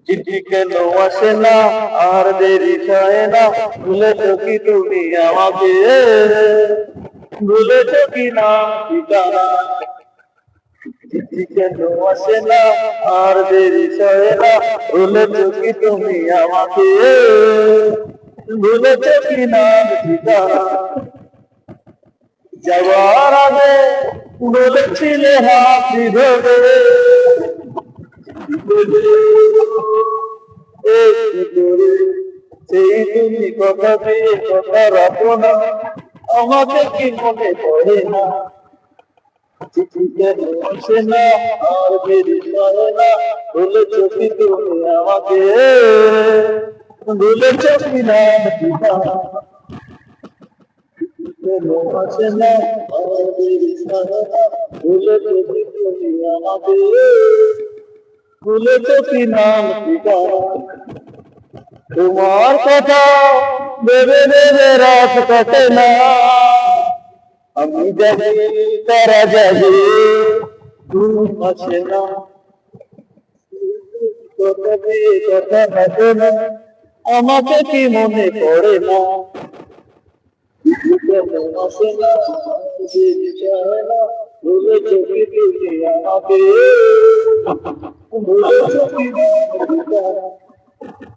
চিঠি কেন আসে না আর দেরি হয় না, ভুলেছো কি তুমি আমাকে, ভুলেছো কি না ঠিকানা। চিঠি কেন আসে না আর দেরি হয় না, ভুলেছো কি তুমি আমাকে, ভুলেছো কি না ঠিকানা। যাওয়ার আগে বলেছিলে হাসি ধরে, সেই তুমি কথা দিয়ে কথা রাখো না, আমাকে কি মনে পড়ে না। চিঠি কেন আসে না আর দেরি করে না, বলেছো কি তুমি আমাকে, বলেছো কি না ঠিকানা। কেন আসে না আর দেরি করে না, বলেছো কি তুমি আমাকে, বলেছো কি না ঠিকানা। তোমার কথা ভেবে ভেবে রাত কাটে না, আমি জানি তারা যাবে, ঘুম আসে না। কথা দিয়ে কথা থাকে না, আমাকে কি মনে পড়ে না। কেন আসে না দেরি চায় না, বলেছো কি তুমি আমাকে, বলেছো কি না ঠিকানা।